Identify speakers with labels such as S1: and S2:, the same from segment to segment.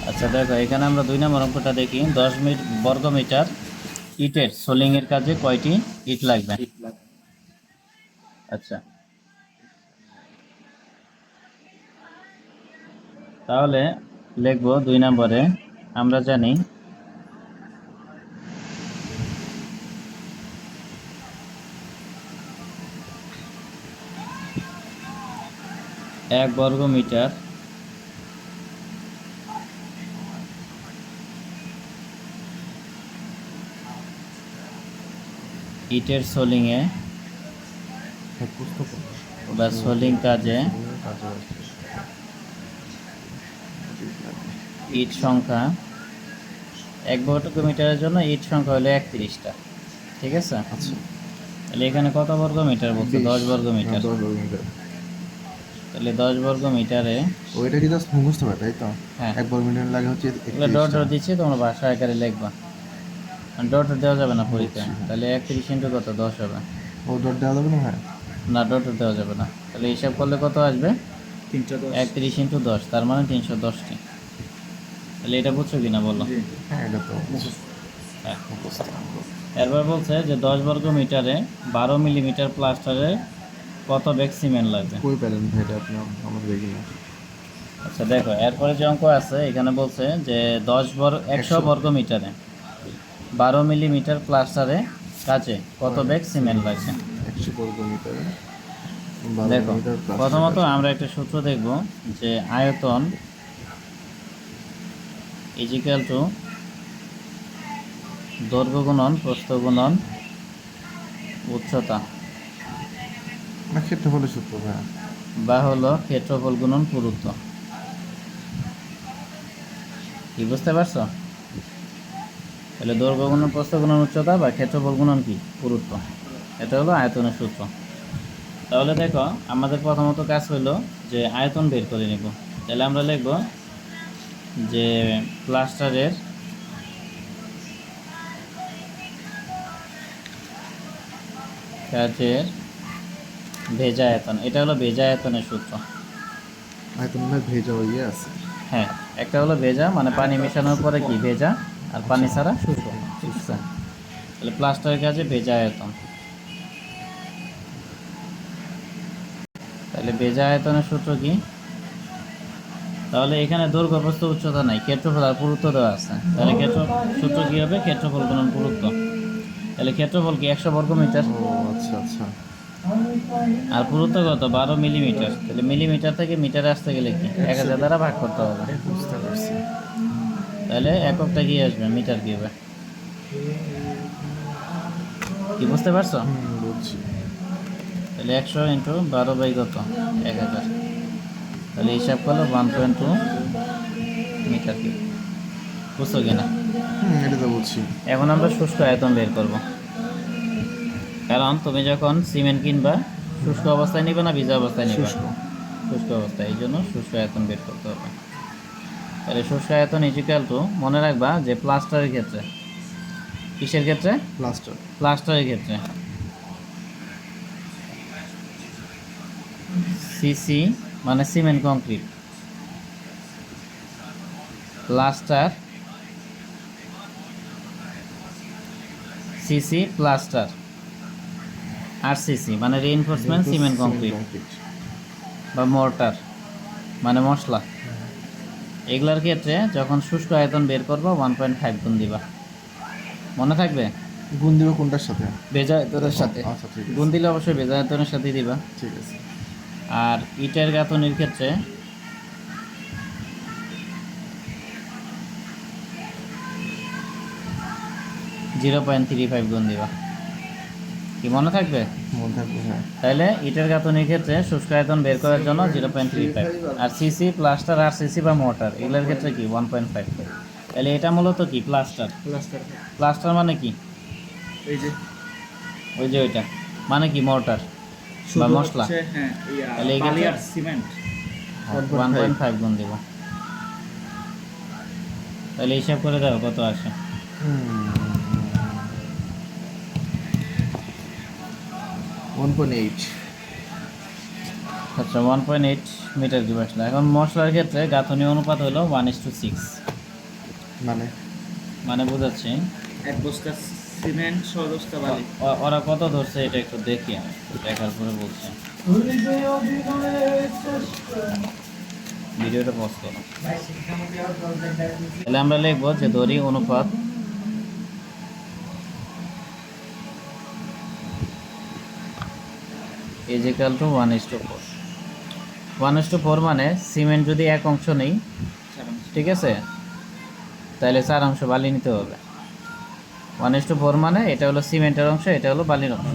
S1: আচ্ছা দেখো, এখানে আমরা 2 নম্বর অঙ্কটা দেখি। 10 বর্গ মিটার ইটের সোলিং এর কাজে কয়টি ইট লাগবে? আচ্ছা, তাহলে লিখবো 2 নম্বরে। আমরা জানি 1 বর্গ মিটার ইটের সোলিং এ বা সোলিং কাজে ইট সংখ্যা 1 বর্গ মিটারের জন্য ইট সংখ্যা হলো 31টা। ঠিক আছে, তাহলে এখানে কত বর্গ মিটার বলছে? 10 বর্গ মিটার। তাহলে 10 বর্গ মিটারে
S2: ওইটা কি জাস্ট মুখস্থ হবে, তাই তো?
S1: হ্যাঁ,
S2: 1 বর্গ মিটার লাগে হচ্ছে
S1: ডট ডট দিচ্ছি, তোমরা ভাষা আকারে লিখবা। ডট দেওয়া যাবে না পরীক্ষায়। তাহলে 31 ইন্টু কত? 10 হবে।
S2: ও ডট দেওয়া যাবে না? হ্যাঁ,
S1: না, ডট দেওয়া যাবে না। তাহলে হিসাব করলে কত আসবে? 31 ইন্টু 10, তার মানে 310টি। তাহলে এটা বুঝছো কিনা বলো?
S2: হ্যাঁ, এটা তো
S1: হ্যাঁ। এরপর বলছে যে 10 বর্গ মিটারে 12 মিলিমিটার প্লাস্টারে কত ব্যাগ সিমেন্ট লাগবে?
S2: কই পেলেন ভাই এটা আপনি? আমাদের দেখি না।
S1: আচ্ছা দেখো, এরপরে যে অঙ্ক আছে এখানে বলছে যে 100 বর্গ মিটারে 12 মিলিমিটার প্লাস্টারে কাজে কত ব্যাগ সিমেন্ট লাগবে?
S2: 100 বর্গ মিটারে
S1: দেখো, প্রথমত আমরা একটা সূত্র দেখব যে আয়তন ইজিক্যাল টু দৈর্ঘ্য গুণন প্রস্থ গুণন উচ্চতা,
S2: না ক্ষেত্রফলের সূত্র ভাই,
S1: বা হলো ক্ষেত্রফল গুণন পুরুত্ব। কি বুঝতে পারছো? তাহলে দৈর্ঘ্য গুণন প্রস্থ গুণন উচ্চতা বা ক্ষেত্রফল গুণন কি? পুরুত্ব। এটা হলো আয়তনের সূত্র। তাহলে দেখো, আমাদের প্রথমত কাজ হলো যে আয়তন বের করে নেব। তাহলে আমরা লিখব যে প্লাস্টারের কাজের ভেজা আয়তন। এটা হলো ভেজা আয়তনের সূত্র।
S2: আয়তন ভেজা ইয়ে আছে।
S1: হ্যাঁ, একটা হলো ভেজা মানে পানি মেশানোর পরে কি ভেজা, আর পানি ছাড়া শুষ্ক। ঠিক আছে, তাহলে প্লাস্টারের কাজে ভেজা আয়তন। তাহলে ভেজা আয়তনের সূত্র কি? তাহলে এখানে দৈর্ঘ্য প্রস্থ উচ্চতা নাই, ক্ষেত্রফল আর পুরুত্ব দেওয়া আছে। তাহলে সূত্র কি হবে? ক্ষেত্রফল গুণন পুরুত্ব। তাহলে ক্ষেত্রফল কি? 100 বর্গ মিটার।
S2: ও আচ্ছা আচ্ছা।
S1: আর পুরুত্ব কত? 12 মিলিমিটার। তাহলে মিলিমিটার থেকে মিটারে আসতে গেলে কি 1000 দ্বারা ভাগ করতে হবে।
S2: বুঝতে পারছি।
S1: তাহলে এককটা কি আসবে? মিটার কি হবে? কি বুঝতে পারছো?
S2: বুঝছি।
S1: তাহলে 100 ইন্টু 12 বাই কত? 1000। তাহলে হিসাব করলো 1.2 মিটার কিউব। বুঝছো কিনা?
S2: এটা তো বুঝছি।
S1: এখন আমরা শুষ্ক আয়তন বের করব। কারণ তুমি যখন সিমেন্ট কিনবা শুষ্ক অবস্থায় নিবে না ভিজা অবস্থায় নিবা? শুষ্ক অবস্থায়। এই জন্য শুষ্ক আয়তন বের করতে হবে। তাহলে শুষ্ক আয়তন ইজিক্যাল টু, মনে রাখবা যে প্লাস্টারের ক্ষেত্রে, কিসের ক্ষেত্রে? প্লাস্টারের ক্ষেত্রে সিসি মানে cement concrete, plaster CC plaster, আর সিসি মানে রিইনফোর্সমেন্ট সিমেন্ট কংক্রিট বা মর্টার মানে মশলা। এগুলার ক্ষেত্রে যখন শুষ্ক আয়তন বের করবো 1.5 গুণ দিবা। মনে থাকবে?
S2: গুণ দিবা কোনটার সাথে?
S1: ভেজা আয়তনের সাথে।
S2: আচ্ছা ঠিক আছে।
S1: গুণ দিলে অবশ্যই ভেজা আয়তনের সাথে দিবা।
S2: ঠিক আছে।
S1: আর ইটের গাঁথনির ক্ষেত্রে 0.35 গুণ দিবা। কি মনে থাকবে?
S2: মনে থাকবে, হ্যাঁ।
S1: তাহলে ইটের গাঁথনির ক্ষেত্রে শুষ্ক আয়তন বের করার জন্য 0.35, আর সিসি প্লাস্টার আর সিসি বা মোর্টার এগুলোর ক্ষেত্রে কি 1.5। তাহলে এটা মূলত কি? প্লাস্টার। প্লাস্টার মানে কি? ওই যে ওইটা মানে কি? মোর্টার বা মশলা। তাহলে এই ক্ষেত্রে সিমেন্ট 1.5 গুণ দেব। তাহলে হিসাব করে দাও কত আসে।
S2: 1.8।
S1: আচ্ছা, 1.8 মিটার কিউব আসলো। এখন মশলার ক্ষেত্রে গাঁথনি অনুপাত হলো 1:6।
S2: মানে
S1: মানে বোঝাচ্ছি,
S3: এক বস্তা সিমেন্ট 6 বস্তা বালি।
S1: ওরা কত ধরছে এটা একটু দেখি, আমি দেখার পরে বলছি। ভিডিওটা পজ করো। তাহলে আমরা লিখবো যে দড়ি অনুপাত ইজ ইকুয়াল টু 1:4। 1:4 মানে সিমেন্ট যদি এক অংশ নেই, ঠিক আছে, তাহলে 4 অংশ বালি নিতে হবে। 1:4 মানে এটা হলো সিমেন্টের অংশ, এটা হলো বালির অংশ।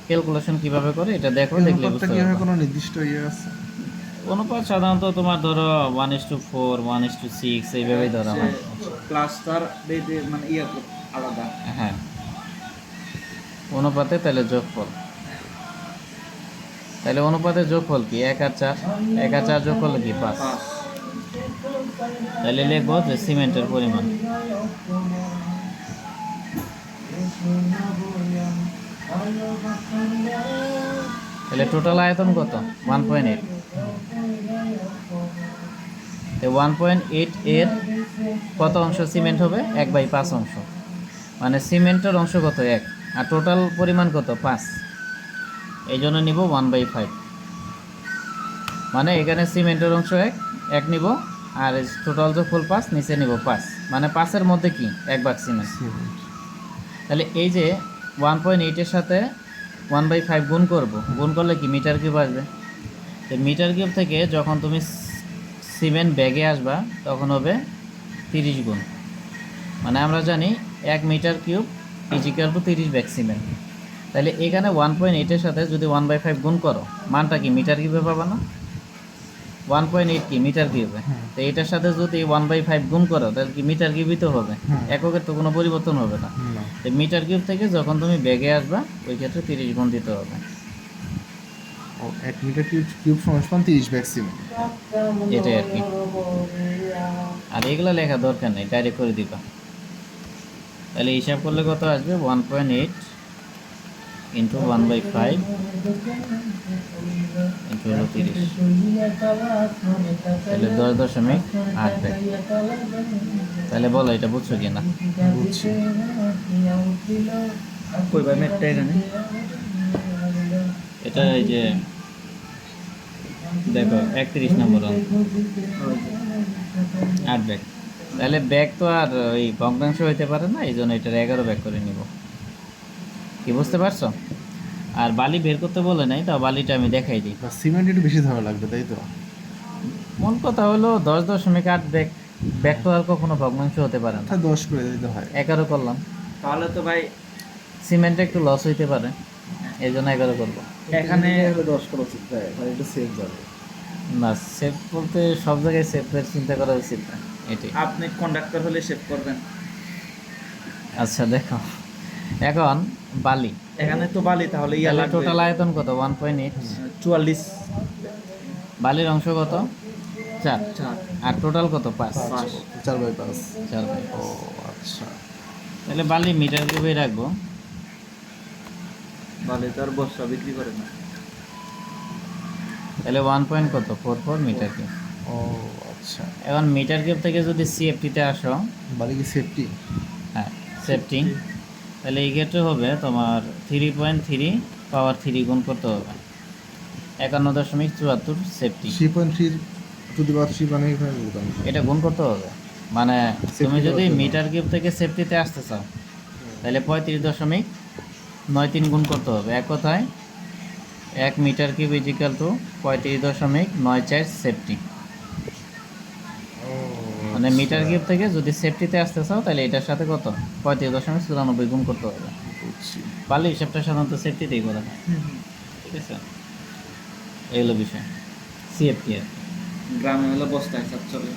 S1: ক্যালকুলেশন কিভাবে করে এটা দেখো, দেখলে
S2: অনুপাতটা
S1: বুঝতে
S2: কি হয়,
S1: পারবে।
S2: কোনো নির্দিষ্ট ইয়ে আছে?
S1: অনুপাত সাধারণত তোমার ধরো 1:4, 1:6 এইভাবেই ধরা হয়।
S3: প্লাস্টার বেদে মানে আলাদা।
S1: হ্যাঁ, অনুপাতে তাহলে যোগফল, তাহলে অনুপাতের যোগফল কি 1 আর 4, 1 আর 4 যোগফল কি 5।
S3: 5।
S1: তাহলে লিখবো যে সিমেন্টের পরিমাণ, তাহলে টোটাল আয়তন কত 1.8। 1.8 এর কত অংশ সিমেন্ট হবে, 1/5 অংশ। মানে সিমেন্টের অংশ কত 1, আর টোটাল পরিমাণ কত 5, এই জন্য নিব 1/5। মানে এখানে সিমেন্টের অংশ 1 নিব, আর টোটাল যোগফল 5, নিচে নিব 5, মানে 5-এর মধ্যে কি 1 ভাগ সিমেন্ট।
S2: সিমেন্ট।
S1: তাহলে এই যে 1.8-এর সাথে 1/5 গুণ করব, গুণ করলে কি মিটার কিউব আসবে। তো মিটার কিউব থেকে যখন তুমি সিমেন্ট ব্যাগে আসবা তখন হবে 30 গুণ। মানে আমরা জানি 1 metre cube is equal to 30 bag cement. তাহলে এখানে 1.8-এর সাথে যদি 1/5 গুণ করো, মানটা কি মিটার কিউবে পাবা না। 1.8 কি মিটার কিউবে, তো এটার সাথে যদি 1/5 গুণ করো তাহলে কি মিটার কিউবই তো হবে, এককের তো কোনো পরিবর্তন হবে না।
S2: না।
S1: তো মিটার কিউব থেকে যখন তুমি ব্যাগে আসবা ওই ক্ষেত্রে 30 গুণ দিতে হবে।
S2: ও 1 মিটার কিউব সমান 30 ব্যাগ সিমেন্ট।
S1: এটাই আর কি, আর এগুলো লেখা দরকার নেই, ডাইরেক্ট করে দিবা। তাহলে হিসাব করলে কত আসবে, 1.8 ইন্টু 1/5 ইন্টু হলো 30, তাহলে 10.8 ব্যাগ। তাহলে বলো এটা বুঝছো কি না।
S2: বুঝছি।
S3: কই ভাই মেটটা এখানে?
S1: এটা এই যে দেখো 31 নম্বর অঙ্ক, 8 ব্যাগ। তাহলে ব্যাগ তো আর ওই ভগ্নাংশ হইতে পারে না, এই জন্য এটার 11 ব্যাগ করে নিব। কি বুঝতে পারছো। আর বালি বের করতে বলে নাই, তাও বালিটা আমি দেখাই দিই।
S2: সিমেন্ট একটু বেশি ধরা লাগবে, তাই তো?
S1: মূল কথা হলো 10.8 ব্যাগ, ব্যাগ তো আর কখনো ভগ্নাংশ হতে পারে না।
S2: 10 করে দিতে হয়।
S1: 11 করলাম,
S3: তাহলে তো ভাই
S1: সিমেন্টে একটু লস হইতে পারে, এই জন্য 11 করবো।
S3: এখানে
S2: 10 করা উচিত, তাই এটা সেভ যাবে।
S1: না, সেভ বলতে সব জায়গায় সেভের চিন্তা করা উচিত না, এটাই।
S3: আপনি কন্ডাক্টর হলে সেভ করবেন।
S1: আচ্ছা দেখো, এখন বালি,
S3: এখানে তো বালি, তাহলে ইয়া লাগবে
S1: টোটাল আয়তন কত 1.8,
S3: 44।
S1: বালির অংশ কত 4,
S3: 4।
S1: আর টোটাল কত 5,
S2: 4/5।
S1: 4/5।
S2: ও আচ্ছা।
S1: তাহলে বালি মিটার কিউবে রাখবো।
S3: বালি তো আর বস্তা বিক্রি করে না।
S1: তাহলে 1.44 মিটার কিউব।
S2: ও আচ্ছা।
S1: এখন মিটার কিউব থেকে যদি সিএফটিতে আসো,
S2: বালি কি সেফটি?
S1: হ্যাঁ সেফটি, তাহলে এই ক্ষেত্রে হবে তোমার 3.3 পাওয়ার 3 গুণ করতে হবে, 51.74 সেফটি।
S2: 3.3 টু দি পাওয়ার 3 মানে এখানে বলতাম।
S1: এটা গুণ করতে হবে, মানে তুমি
S2: Safety
S1: যদি
S2: করার জন্য।
S1: মিটার কিউব থেকে সেফটিতে আসতে চাও তাহলে 35.93 গুণ করতে হবে। এক কথায় 1 metre cube is equal to 35.94 safety. মানে মিটার কিউব থেকে যদি সেফটিতে আসতে চাও তাহলে এটার সাথে কত 35.94 গুণ করতে হবে।
S2: বুঝছি।
S1: বালি হিসাবটা সাধারণত সেফটিতেই করা হয়, ঠিক আছে। এগুলো বিষয় সিএফটি আর কি।
S3: গ্রামে হলে বস্তা হিসাব চলে।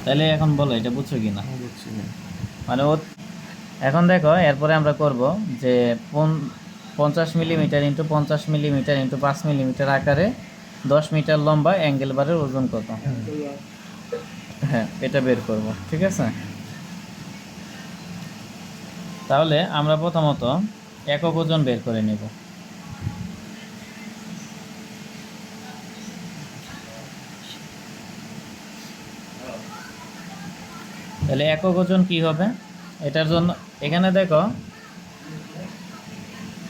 S1: তাহলে এখন বলো এটা বুঝছো কি না।
S2: বুঝছি।
S1: মানে ও এখন দেখো, এরপরে আমরা করব যে 50 millimetre into 50 millimetre into 5 millimetre আকারে 10 মিটার লম্বা অ্যাঙ্গেল বারের ওজন কত, হ্যাঁ এটা বের করব, ঠিক আছে। তাহলে আমরা প্রথমত একক ওজন বের করে নেব। তাহলে একক ওজন কি হবে এটার জন্য? এখানে দেখো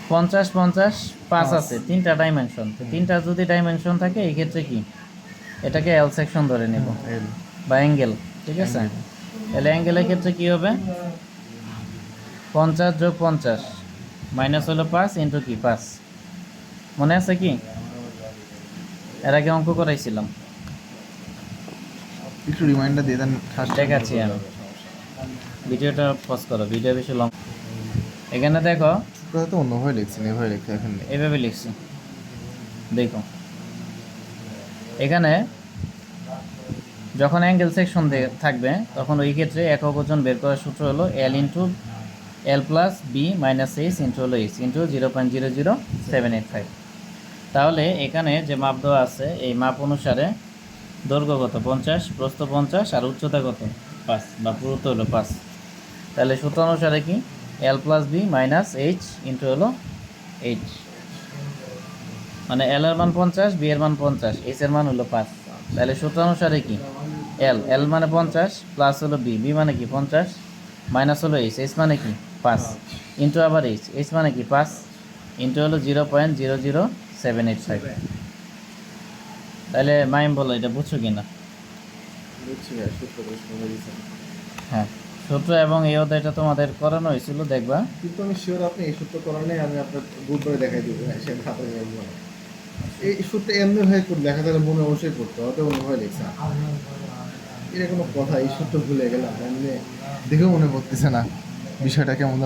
S1: 50 50 5 আছে, তিনটা ডাইমেনশন। তো তিনটা যদি ডাইমেনশন থাকে এই ক্ষেত্রে কি এটাকে এল সেকশন ধরে নেব
S2: এল
S1: বা অ্যাঙ্গেল, ঠিক আছে? তাহলে অ্যাঙ্গেলের ক্ষেত্রে কি হবে? 50 যোগ 50 মাইনাস হলো 5 ইন্টু কি 5, মনে আছে কি? এর আগে অঙ্ক করাইছিলাম,
S2: একটু রিমাইন্ডার দিয়ে দেন।
S1: দেখাচ্ছি আমি। ভিডিওটা পজ করো, ভিডিও বেশি লং। এখানে দেখো
S2: সূত্রটা তো অন্যভাবে লিখছেন, এভাবে লিখতে এখন নেই।
S1: এভাবে লিখছি, দেখো এখানে যখন অ্যাঙ্গেল সেকশন থাকবে তখন ওই ক্ষেত্রে একক ওজন বের করার সূত্র হলো L into L plus B minus H into হলো এইচ ইন্টু 0.00785। তাহলে এখানে যে মাপ দেওয়া আছে এই মাপ অনুসারে দৈর্ঘ্য কত? 50, প্রস্থ 50 আর উচ্চতা কত? 5 বা পুরুত্ব হলো 5। তাহলে সূত্র অনুসারে কি L plus B minus H into হলো এইচ, মানে এল এর মান 50, বি এর মান 50, এইচ এর মান হলো 5। তাহলে সূত্র অনুসারে কি এল মানে 50 প্লাস হলো বি মানে কি 50 মাইনাস হলো এইচ মানে কি 5 ইন্টু আবার এইচ মানে কি 5 ইন্টু হলো 0.00785। তাহলে মাইম বলো এটা বুঝছো কি না?
S2: বুঝছি ভাই, সূত্র বেশ ভালো দিয়েছেন।
S1: হ্যাঁ, সূত্র এবং এই অধ্যায়টা তোমাদের করানো হয়েছিল, দেখবা।
S2: কিন্তু আমি শিওর আপনি এই সূত্র করার নেই, আমি আপনার বুধবারে দেখাই দিব। হ্যাঁ, সে হাতে রাখবো না। এই সূত্র এমনি ভাবে করে দেখা তাহলে মনে অবশ্যই পড়তো, হয়তো অন্যভাবে লিখছেন। এটা কোনো কথা? এই সূত্র ভুলে গেলাম, এমনি দেখেও মনে পড়তেছে না বিষয়টা কেমন যেন